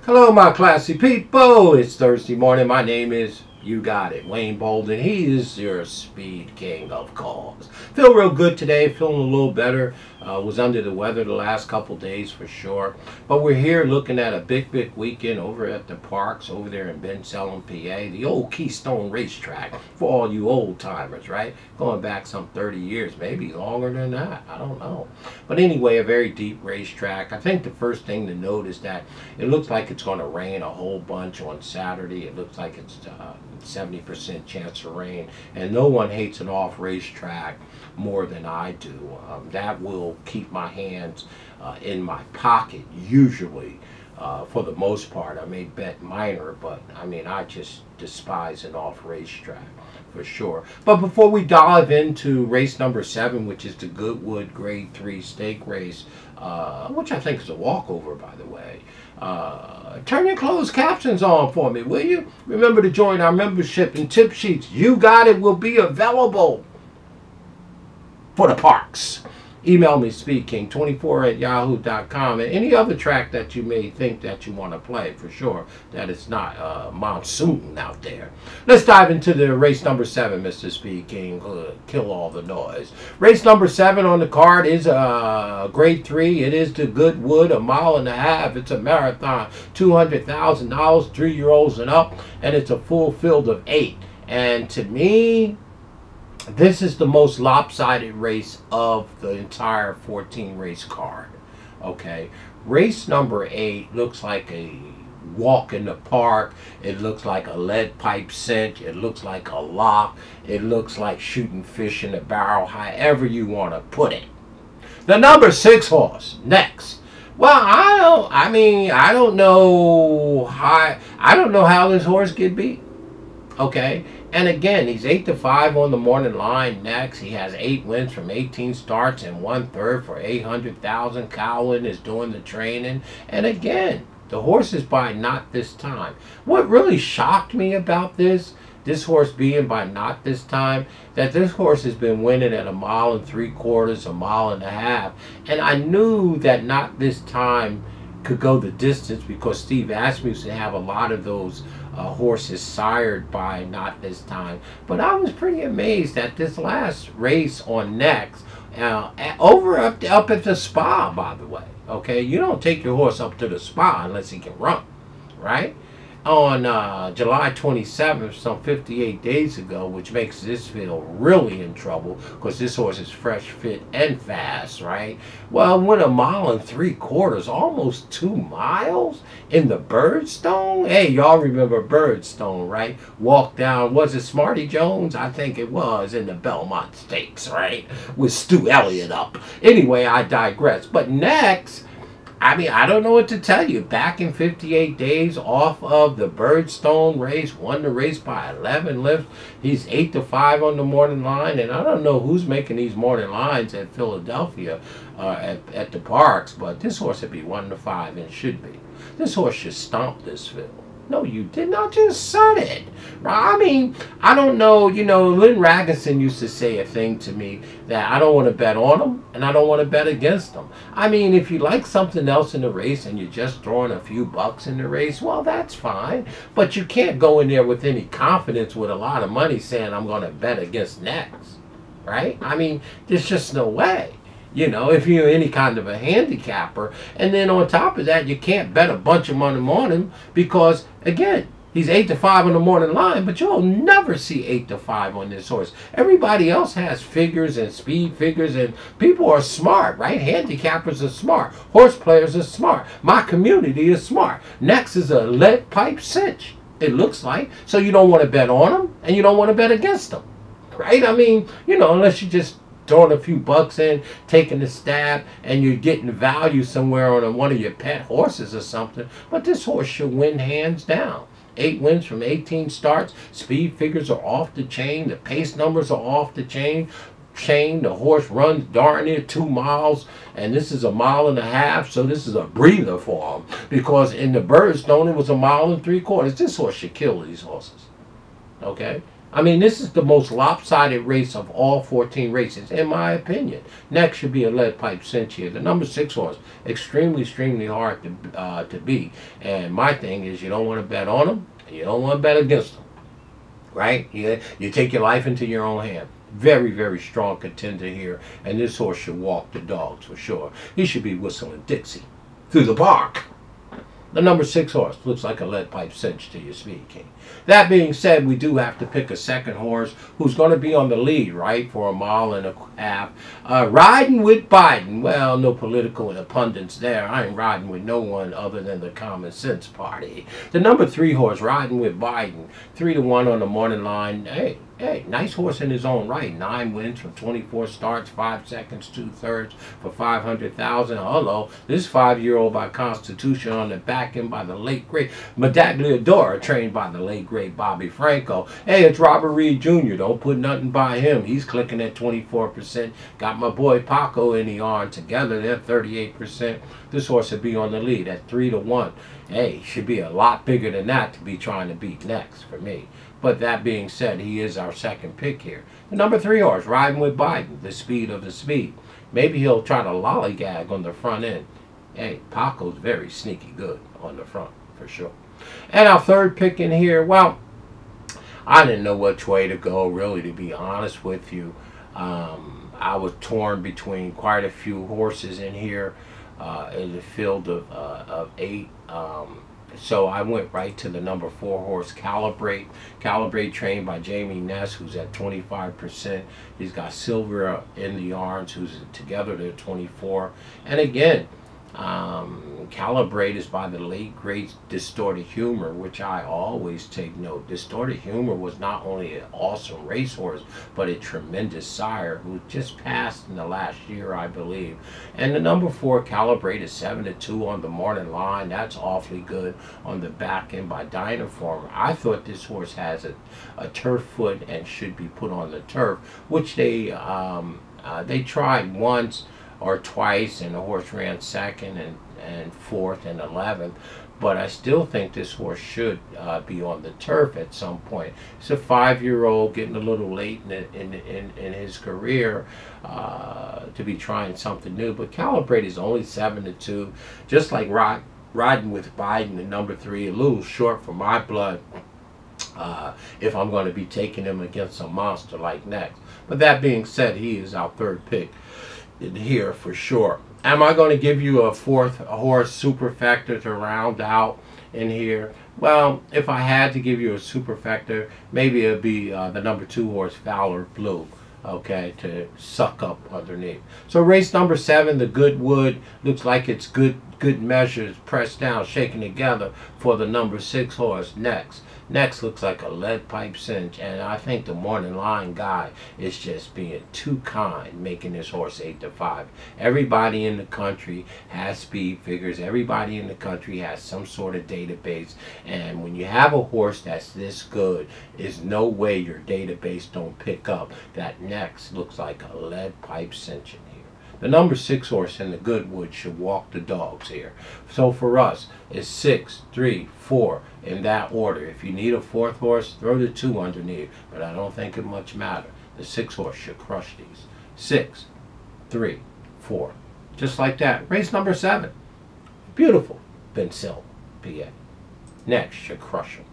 Hello, my classy people. It's Thursday morning. My name is, you got it, Wayne Bolden. He is your speed king, of course. Feel real good today. Feeling a little better. Was under the weather the last couple days for sure. But we're here looking at a big weekend over at the parks over there in Bensalem, PA. The old Keystone Racetrack for all you old timers, right? Going back some 30 years, maybe longer than that. I don't know. But anyway, a very deep racetrack. I think the first thing to note is that it looks like it's going to rain a whole bunch on Saturday. It looks like it's 70% chance of rain. And no one hates an off racetrack more than I do. That will keep my hands in my pocket usually. For the most part. I may bet minor, but I mean, I just despise an off racetrack for sure. But before we dive into race number 7, which is the Goodwood Grade 3 stake race, which I think is a walkover, by the way, turn your closed captions on for me, will you? Remember to join our membership and tip sheets. You Got It will be available for the parks. Email me, speedking24@yahoo.com, and any other track that you may think that you want to play, for sure, that it's not monsoon out there. Let's dive into the race number 7, Mr. Speed King. Kill all the noise. Race number 7 on the card is grade 3. It is the Goodwood, 1.5 miles. It's a marathon, $200,000, 3-year-olds and up, and it's a full field of 8. And to me, this is the most lopsided race of the entire 14 race card. Okay, race number 8 looks like a walk in the park. It looks like a lead pipe cinch. It looks like a lock. It looks like shooting fish in a barrel, however you want to put it. The number 6 horse next. Well, I don't know how this horse get beat. Okay, and again, he's 8-5 on the morning line next. He has 8 wins from 18 starts and 1/3 for 800,000. Cowan is doing the training, and again, the horse is by Not This Time. What really shocked me about this horse being by Not This Time, that this horse has been winning at 1 3/4, 1.5 miles, and I knew that Not This Time could go the distance because Steve Asmussen have a lot of those horses sired by Not This Time. But I was pretty amazed at this last race on next, up at the spa, by the way. Okay, you don't take your horse up to the spa unless he can run, right? On July 27th, some 58 days ago, which makes this field really in trouble because this horse is fresh, fit, and fast, right? Well, went 1 3/4, almost 2 miles in the Birdstone. Hey, y'all remember Birdstone, right? Walked down, was it Smarty Jones? I think it was, in the Belmont Stakes, right? With Stu Elliott up. Anyway, I digress. But next, I mean, I don't know what to tell you. Back in 58 days off of the Birdstone race, won the race by 11 lifts. He's 8-5 on the morning line, and I don't know who's making these morning lines at Philadelphia at the parks, but this horse would be 1-5 and should be. This horse should stomp this field. No, you did not just said it. I mean, I don't know, Lynn Ragusin used to say a thing to me that I don't want to bet on him and I don't want to bet against him. I mean, if you like something else in the race and you're just throwing a few bucks in the race, well, that's fine. But you can't go in there with any confidence with a lot of money saying I'm going to bet against next, right? I mean, there's just no way. If you're any kind of a handicapper. And then on top of that, you can't bet a bunch of money on him because, again, he's 8-5 on the morning line, but you'll never see 8-5 on this horse. Everybody else has figures and speed figures, and people are smart, right? Handicappers are smart. Horse players are smart. My community is smart. Next is a lead pipe cinch, it looks like. So you don't want to bet on him, and you don't want to bet against him, right? I mean, unless you just throwing a few bucks in, taking a stab, and you're getting value somewhere on one of your pet horses or something. But this horse should win hands down. 8 wins from 18 starts. Speed figures are off the chain. The pace numbers are off the chain. The horse runs darn near 2 miles, and this is 1.5 miles, so this is a breather for him. Because in the Birdstone, it was 1 3/4 miles. This horse should kill these horses. Okay? I mean, this is the most lopsided race of all 14 races, in my opinion. Next should be a lead pipe cinch here. The number 6 horse, extremely hard to beat. And my thing is, you don't want to bet on them, and you don't want to bet against them, right? You take your life into your own hand. Very strong contender here, and this horse should walk the dogs for sure. He should be whistling Dixie through the park. The number 6 horse looks like a lead pipe cinch to your Speed King. That being said, we do have to pick a second horse who's going to be on the lead, right, for a mile and a half. Riding with Biden. Well, no political pundits there. I ain't riding with no one other than the Common Sense Party. The number 3 horse, Riding with Biden. 3-1 on the morning line. Hey, nice horse in his own right. 9 wins from 24 starts, 5 seconds, 2/3 for 500,000. Hello, this 5-year-old by Constitution on the back end by the late great Medaglia, trained by the late great Bobby Franco. Hey, it's Robert Reed Jr. Don't put nothing by him. He's clicking at 24%. Got my boy Paco in the arm together. They're 38%. This horse would be on the lead at 3-1. Hey, should be a lot bigger than that to be trying to beat next for me. But that being said, he is our second pick here. The number 3 horse, Riding with Biden, the speed of the speed. Maybe he'll try to lollygag on the front end. Hey, Paco's very sneaky good on the front, for sure. And our third pick in here, well, I didn't know which way to go, really, to be honest with you. I was torn between quite a few horses in here in the field of 8. So I went right to the number 4 horse, Calibrate. Calibrate, trained by Jamie Ness, who's at 25%. He's got Silver in the arms, who's together they're 24. And again, Calibrate is by the late great Distorted Humor, which I always take note. Distorted Humor was not only an awesome racehorse, but a tremendous sire who just passed in the last year, I believe. And the number 4, Calibrate, is 7-2 on the morning line. That's awfully good on the back end by Dynaform. I thought this horse has a turf foot and should be put on the turf, which they tried once or twice, and the horse ran second and fourth and 11th. But I still think this horse should be on the turf at some point. He's a 5-year-old, getting a little late in his career to be trying something new. But Calibrate is only 7-2, just like Riding with Biden, the number 3, a little short for my blood. If I'm going to be taking him against a monster like next. But that being said, he is our third pick in here for sure. Am I going to give you a 4th horse superfecta to round out in here? Well, if I had to give you a superfecta, maybe it would be the number 2 horse, Valor Blue, okay, to suck up underneath. So race number 7, the Goodwood, looks like it's good measures pressed down, shaken together for the number 6 horse, Next. Next looks like a lead pipe cinch, and I think the morning line guy is just being too kind, making this horse 8-5. Everybody in the country has speed figures. Everybody in the country has some sort of database, and when you have a horse that's this good, there's no way your database don't pick up that Next looks like a lead pipe cinch in here. The number 6 horse in the Goodwood should walk the dogs here. So for us, it's 6, 3, 4 in that order. If you need a 4th horse, throw the 2 underneath, but I don't think it much matter. The 6 horse should crush these. 6, 3, 4. Just like that. Race number 7. Beautiful. Bensil, PA. Next should crush them.